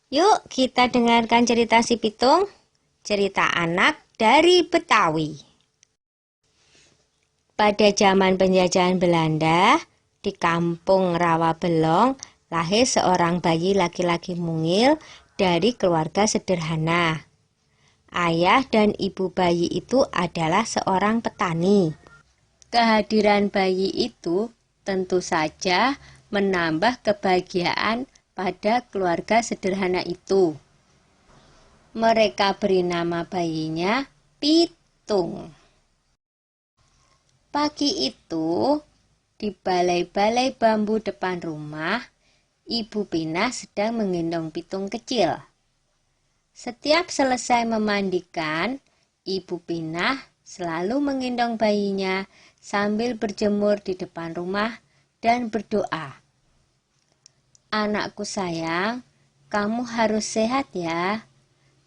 Yuk kita dengarkan cerita si Pitung, cerita anak dari Betawi. Pada zaman penjajahan Belanda, di kampung Rawabelong, lahir seorang bayi laki-laki mungil dari keluarga sederhana. Ayah dan ibu bayi itu adalah seorang petani. Kehadiran bayi itu tentu saja menambah kebahagiaan pada keluarga sederhana itu. Mereka beri nama bayinya Pitung. Pagi itu, di balai-balai bambu depan rumah, Ibu Pinah sedang menggendong Pitung kecil. Setiap selesai memandikan, Ibu Pinah selalu menggendong bayinya sambil berjemur di depan rumah dan berdoa. Anakku sayang, kamu harus sehat ya.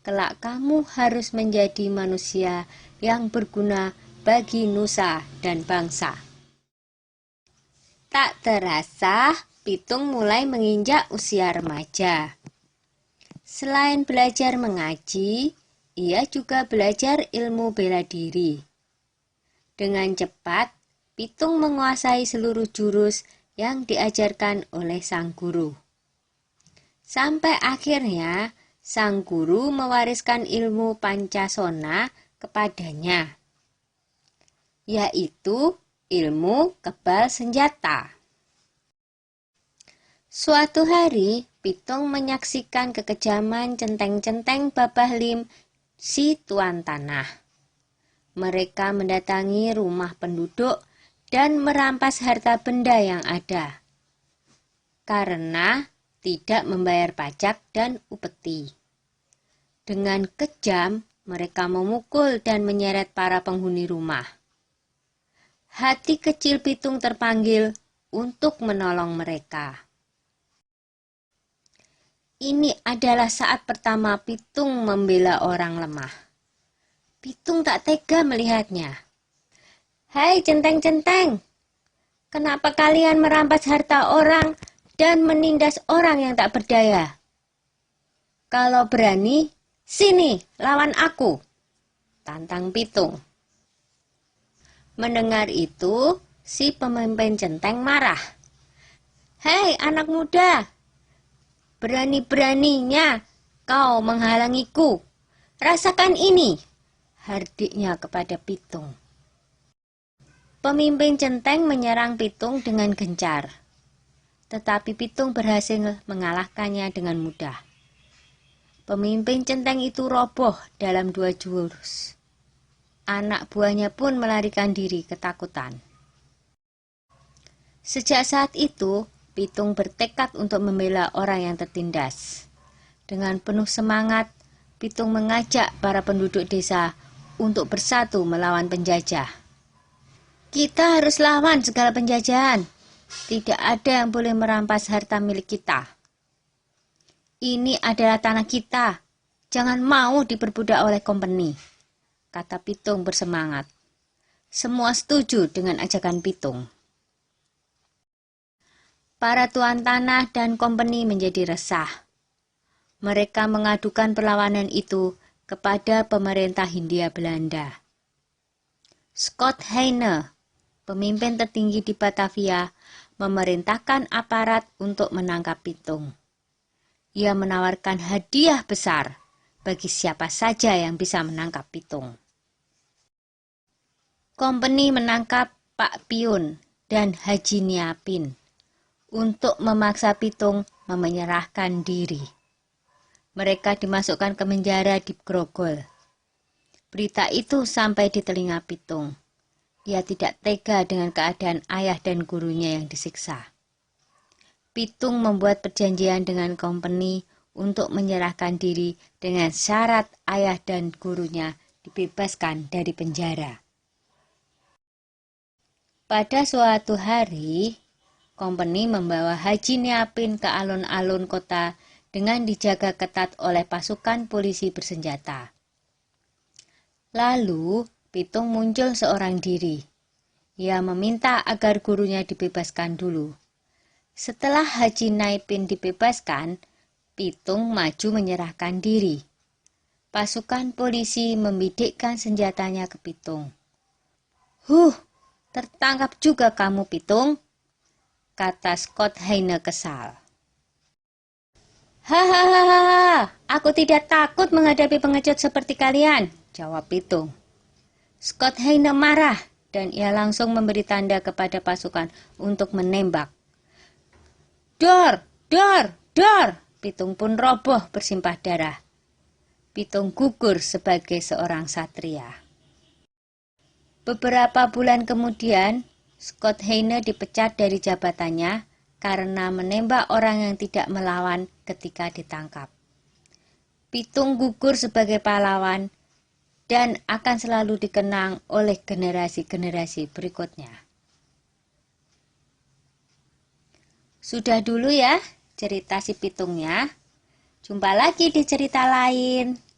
Kelak kamu harus menjadi manusia yang berguna bagi nusa dan bangsa. Tak terasa, Pitung mulai menginjak usia remaja. Selain belajar mengaji, ia juga belajar ilmu bela diri. Dengan cepat, Pitung menguasai seluruh jurus yang diajarkan oleh sang guru. Sampai akhirnya, sang guru mewariskan ilmu Pancasona kepadanya, yaitu ilmu kebal senjata. Suatu hari, Pitung menyaksikan kekejaman centeng-centeng Babah Lim, si tuan tanah. Mereka mendatangi rumah penduduk dan merampas harta benda yang ada, karena tidak membayar pajak dan upeti. Dengan kejam, mereka memukul dan menyeret para penghuni rumah. Hati kecil Pitung terpanggil untuk menolong mereka. Ini adalah saat pertama Pitung membela orang lemah. Pitung tak tega melihatnya. "Hai centeng-centeng, kenapa kalian merampas harta orang dan menindas orang yang tak berdaya? Kalau berani, sini lawan aku," tantang Pitung. Mendengar itu, si pemimpin centeng marah. "Hei anak muda, berani-beraninya kau menghalangiku. Rasakan ini," hardiknya kepada Pitung. Pemimpin centeng menyerang Pitung dengan gencar, tetapi Pitung berhasil mengalahkannya dengan mudah. Pemimpin centeng itu roboh dalam 2 jurus. Anak buahnya pun melarikan diri ketakutan. Sejak saat itu, Pitung bertekad untuk membela orang yang tertindas. Dengan penuh semangat, Pitung mengajak para penduduk desa untuk bersatu melawan penjajah. "Kita harus lawan segala penjajahan. Tidak ada yang boleh merampas harta milik kita. Ini adalah tanah kita. Jangan mau diperbudak oleh kompeni," kata Pitung bersemangat. Semua setuju dengan ajakan Pitung. Para tuan tanah dan kompeni menjadi resah. Mereka mengadukan perlawanan itu kepada pemerintah Hindia Belanda. Scott Heine, pemimpin tertinggi di Batavia, memerintahkan aparat untuk menangkap Pitung. Ia menawarkan hadiah besar bagi siapa saja yang bisa menangkap Pitung. Kompeni menangkap Pak Piun dan Haji Niapin untuk memaksa Pitung menyerahkan diri. Mereka dimasukkan ke penjara di Grogol. Berita itu sampai di telinga Pitung. Ia tidak tega dengan keadaan ayah dan gurunya yang disiksa. Pitung membuat perjanjian dengan kompeni untuk menyerahkan diri dengan syarat ayah dan gurunya dibebaskan dari penjara. Pada suatu hari, kompeni membawa Haji Niapin ke alun-alun kota dengan dijaga ketat oleh pasukan polisi bersenjata. Lalu, Pitung muncul seorang diri. Ia meminta agar gurunya dibebaskan dulu. Setelah Haji Niapin dibebaskan, Pitung maju menyerahkan diri. Pasukan polisi membidikkan senjatanya ke Pitung. Tertangkap juga kamu, Pitung," kata Scott Heine kesal. "Hahaha, aku tidak takut menghadapi pengecut seperti kalian," jawab Pitung. Scott Heine marah dan ia langsung memberi tanda kepada pasukan untuk menembak. "Dor, dor, dor!" Pitung pun roboh bersimpah darah. Pitung gugur sebagai seorang satria. Beberapa bulan kemudian, Scott Heine dipecat dari jabatannya karena menembak orang yang tidak melawan ketika ditangkap. Pitung gugur sebagai pahlawan dan akan selalu dikenang oleh generasi-generasi berikutnya. Sudah dulu ya cerita si Pitungnya. Jumpa lagi di cerita lain.